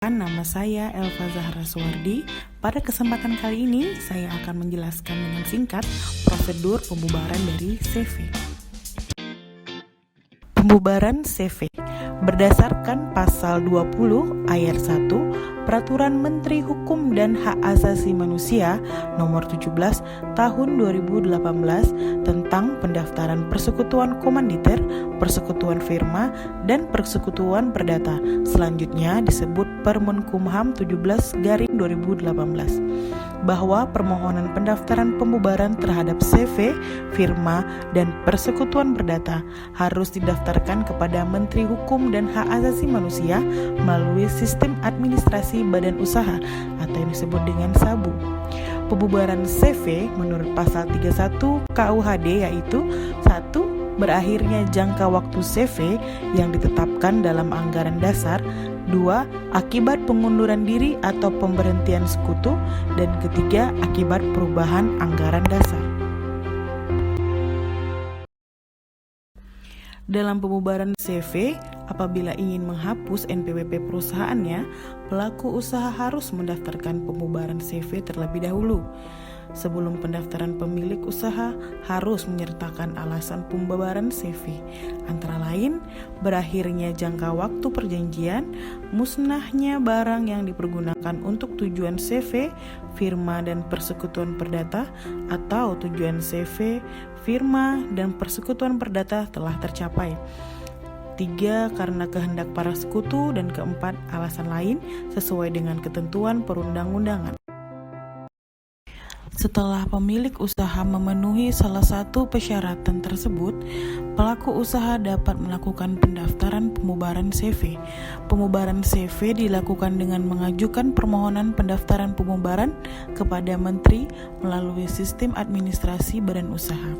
Nama saya Elva Zahra Suwardi. Pada kesempatan kali ini, saya akan menjelaskan dengan singkat prosedur pembubaran dari CV. Pembubaran CV berdasarkan pasal 20 ayat 1 Peraturan Menteri Hukum dan Hak Asasi Manusia Nomor 17 Tahun 2018 tentang pendaftaran persekutuan komanditer, persekutuan firma, dan persekutuan perdata. Selanjutnya disebut Permenkumham 17/2018 bahwa permohonan pendaftaran pembubaran terhadap CV, firma, dan persekutuan perdata harus didaftarkan kepada Menteri Hukum dan Hak Asasi Manusia melalui sistem administrasi badan usaha atau yang disebut dengan SABU. Pembubaran CV menurut pasal 31 KUHD yaitu 1. Berakhirnya jangka waktu CV yang ditetapkan dalam anggaran dasar. 2. Akibat pengunduran diri atau pemberhentian sekutu. Dan ketiga, akibat perubahan anggaran dasar. Dalam pembubaran CV, apabila ingin menghapus NPWP perusahaannya, pelaku usaha harus mendaftarkan pembubaran CV terlebih dahulu. Sebelum pendaftaran, pemilik usaha harus menyertakan alasan pembubaran CV, antara lain berakhirnya jangka waktu perjanjian, musnahnya barang yang dipergunakan untuk tujuan CV, firma, dan persekutuan perdata, atau tujuan CV, firma, dan persekutuan perdata telah tercapai. 3. Karena kehendak para sekutu, dan keempat, alasan lain sesuai dengan ketentuan perundang-undangan. Setelah pemilik usaha memenuhi salah satu persyaratan tersebut, pelaku usaha dapat melakukan pendaftaran pembubaran CV. Pembubaran CV dilakukan dengan mengajukan permohonan pendaftaran pembubaran kepada Menteri melalui sistem administrasi badan usaha.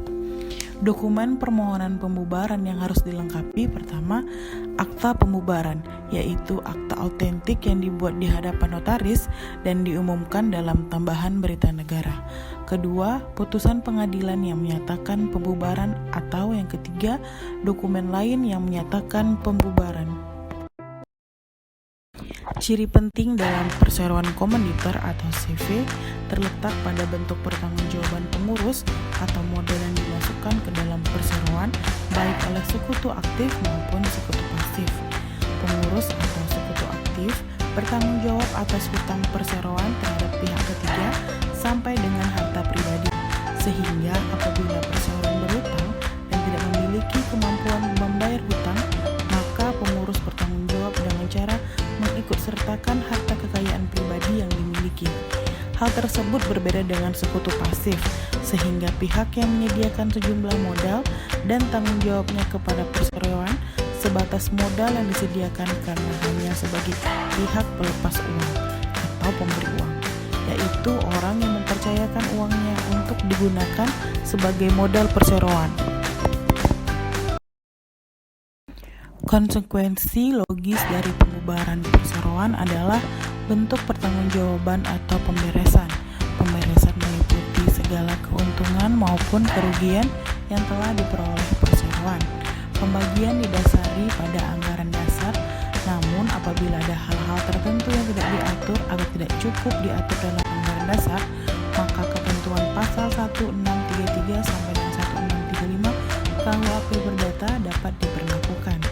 Dokumen permohonan pembubaran yang harus dilengkapi: pertama, akta pembubaran, yaitu akta autentik yang dibuat di hadapan notaris dan diumumkan dalam tambahan berita negara. Kedua, putusan pengadilan yang menyatakan pembubaran, atau yang ketiga, dokumen lain yang menyatakan pembubaran. Ciri penting dalam perseroan komanditer atau CV terletak pada bentuk pertanggungjawaban pengurus atau model yang dimasukkan ke dalam perseroan baik oleh sekutu aktif maupun sekutu pasif. Pengurus atau sekutu aktif bertanggung jawab atas hutang perseroan terhadap pihak ketiga sampai dengan harta pribadi, sehingga apabila perseroan berhutang dan tidak memiliki kemampuan membayar hutang, maka pengurus bertanggung jawab dengan cara mengikutsertakan harta kekayaan pribadi yang dimiliki. Hal tersebut berbeda dengan sekutu pasif, sehingga pihak yang menyediakan sejumlah modal dan tanggung jawabnya kepada perseroan sebatas modal yang disediakan karena hanya sebagai pihak pelepas uang atau pemberi uang, yaitu orang yang mempercayakan uangnya untuk digunakan sebagai modal perseroan. Konsekuensi logis dari pembubaran perseroan adalah bentuk pertanggungjawaban atau pemberesan. Pemberesan meliputi segala keuntungan maupun kerugian yang telah diperoleh perseroan. Pembagian didasari pada anggaran dasar, namun apabila ada hal-hal tertentu yang tidak diatur atau tidak cukup diatur dalam anggaran dasar, maka ketentuan pasal 1633 sampai dengan 1635 KUHP Perdata dapat diberlakukan.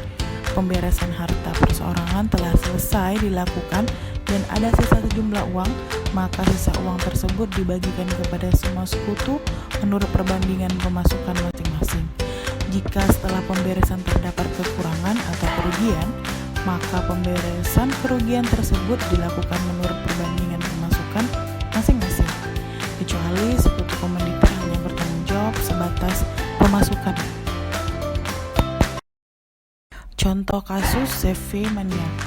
Pemberesan harta perseorangan telah selesai dilakukan dan ada sisa sejumlah uang, maka sisa uang tersebut dibagikan kepada semua sekutu menurut perbandingan pemasukan masing-masing. Jika setelah pemberesan terdapat kekurangan atau kerugian, maka pemberesan kerugian tersebut dilakukan menurut perbandingan pemasukan masing-masing, kecuali sekutu komanditer hanya bertanggung jawab sebatas pemasukan. Contoh kasus CV Maniak.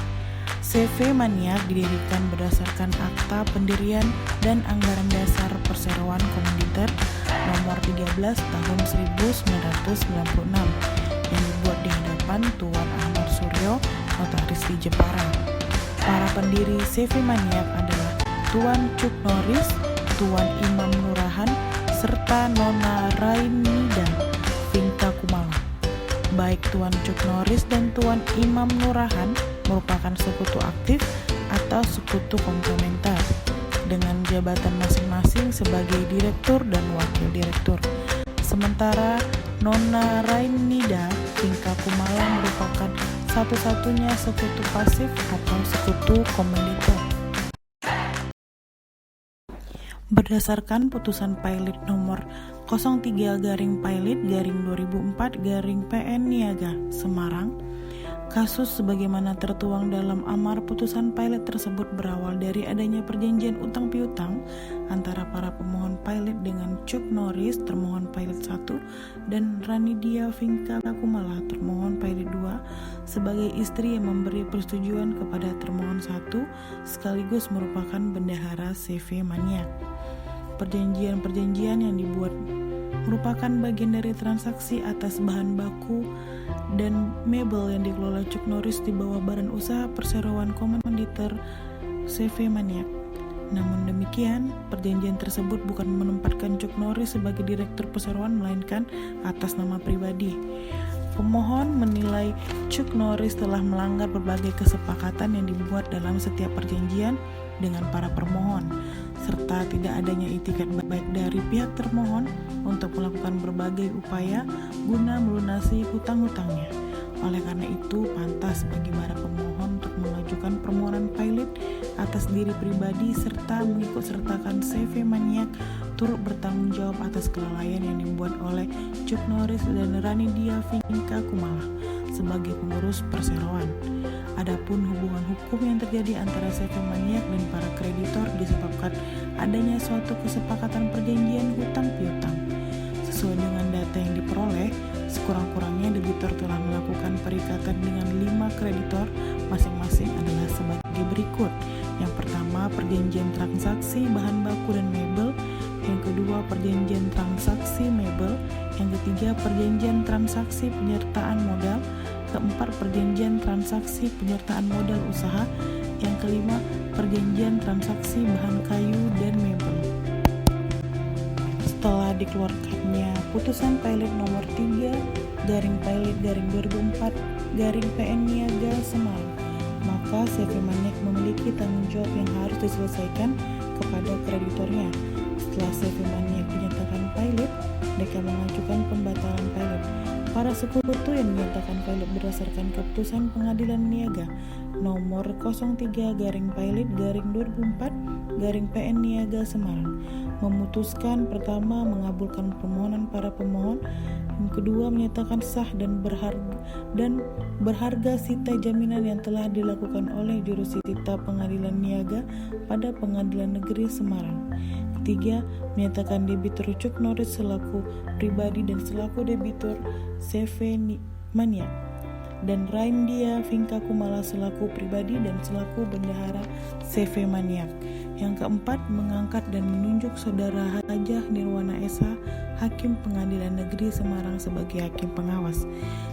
CV Maniak didirikan berdasarkan Akta Pendirian dan Anggaran Dasar Perseroan Komanditer Nomor 13 Tahun 1996 yang dibuat di hadapan Tuan Ahmad Suryo, notaris di Jepara. Para pendiri CV Maniak adalah Tuan Cuk Norris, Tuan Imam Nurahan, serta Nona Rainida Vinta Kumala. Baik Tuan Cuk Norris dan Tuan Imam Nurahan merupakan sekutu aktif atau atau sekutu komplementer dengan jabatan masing-masing sebagai direktur dan wakil direktur. Sementara Nona Rainida Vinka Kumala merupakan satu-satunya sekutu pasif atau sekutu komeditor. Berdasarkan putusan Pilot nomor 03/Pilot/2004/PN Niaga Semarang, kasus sebagaimana tertuang dalam amar putusan Pilot tersebut berawal dari adanya perjanjian utang piutang antara para pemohon Pilot dengan Chuck Norris termohon Pilot 1 dan Ranidia Vinka Kumala termohon Pilot 2 sebagai istri yang memberi persetujuan kepada termohon 1 sekaligus merupakan bendahara CV Maniak. Perjanjian-perjanjian yang dibuat merupakan bagian dari transaksi atas bahan baku dan mebel yang dikelola Chuck Norris di bawah Badan Usaha Perseroan Komoditor CV Maniak. Namun demikian, perjanjian tersebut bukan menempatkan Chuck Norris sebagai direktur perseroan melainkan atas nama pribadi. Pemohon menilai Chuck Norris telah melanggar berbagai kesepakatan yang dibuat dalam setiap perjanjian dengan para permohon, serta tidak adanya itikat baik dari pihak termohon untuk melakukan berbagai upaya guna melunasi hutang-hutangnya. Oleh karena itu, pantas bagi para pemohon untuk mengajukan permohonan Pilot atas diri pribadi serta mengikutsertakan CV Maniak turut bertanggung jawab atas kelalaian yang dibuat oleh Chuck Norris dan Ranidia Vinka Kumala sebagai pengurus perseroan. Adapun hubungan hukum yang terjadi antara CV Maniak dan para kreditor disebabkan adanya suatu kesepakatan perjanjian hutang piutang. Sesuai dengan data yang diperoleh, sekurang-kurangnya debitur telah melakukan perikatan dengan 5 kreditor masing-masing adalah sebagai berikut. Yang pertama, perjanjian transaksi bahan baku dan mebel. Yang kedua, perjanjian transaksi mebel. Yang ketiga, perjanjian transaksi penyertaan modal. Keempat, perjanjian transaksi penyertaan modal usaha. Yang kelima, perjanjian transaksi bahan kayu dan mebel. Setelah dikeluarkannya putusan Pilot nomor 3/Pilot/2004/PN Niaga Semarang, maka CV Maniak memiliki tanggung jawab yang harus diselesaikan kepada kreditornya. Setelah CV Maniak dinyatakan Pilot, mereka mengajukan pembatalan Pilot. Para sekutu yang dinyatakan Pilot berdasarkan keputusan Pengadilan Niaga nomor 03/Pilot/2004/PN Niaga Semarang memutuskan: pertama, mengabulkan permohonan para pemohon, yang kedua, menyatakan sah dan berharga sita jaminan yang telah dilakukan oleh jurusita Pengadilan Niaga pada Pengadilan Negeri Semarang. Ketiga, menyatakan debitur Chuck Norris selaku pribadi dan selaku debitur CV Maniak, dan Ranidia Vinka Kumala selaku pribadi dan selaku bendahara CV Maniak. Yang keempat, mengangkat dan menunjuk Saudara Hajah Nirwana Esa, Hakim Pengadilan Negeri Semarang sebagai hakim pengawas.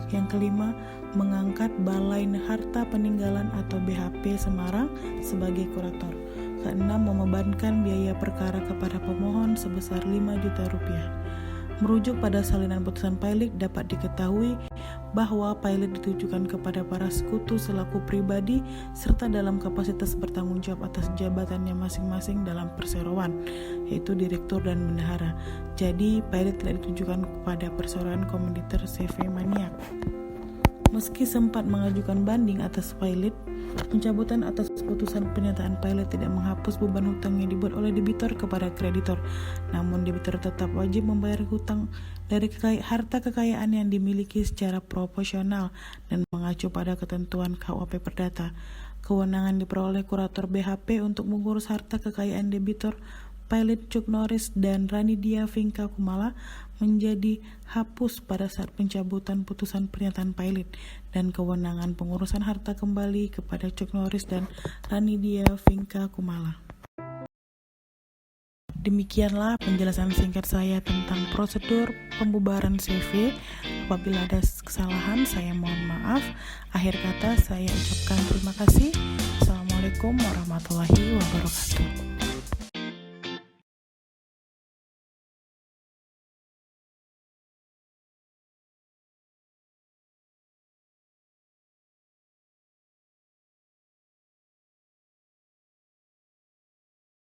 Yang kelima, mengangkat Balai Harta Peninggalan atau BHP Semarang sebagai kurator. Keenam, membebankan biaya perkara kepada pemohon sebesar 5 juta rupiah. Merujuk pada salinan putusan Pilot, dapat diketahui bahwa Pilot ditujukan kepada para sekutu selaku pribadi serta dalam kapasitas bertanggung jawab atas jabatannya masing-masing dalam perseroan, yaitu direktur dan bendahara. Jadi, Pilot tidak ditujukan kepada perseroan komoditor CV Maniak. Meski sempat mengajukan banding atas Pilot, pencabutan atas putusan pernyataan Pilot tidak menghapus beban hutang yang dibuat oleh debitur kepada kreditor. Namun debitur tetap wajib membayar hutang dari harta kekayaan yang dimiliki secara proporsional dan mengacu pada ketentuan KUHP Perdata. Kewenangan diperoleh kurator BHP untuk mengurus harta kekayaan debitur Pilot Chuck Norris dan Ranidia Vinka Kumala menjadi hapus pada saat pencabutan putusan pernyataan Pilot, dan kewenangan pengurusan harta kembali kepada Chuck Norris dan Ranidia Vinka Kumala. Demikianlah penjelasan singkat saya tentang prosedur pembubaran CV. Apabila ada kesalahan, saya mohon maaf. Akhir kata saya ucapkan terima kasih. Assalamualaikum warahmatullahi wabarakatuh.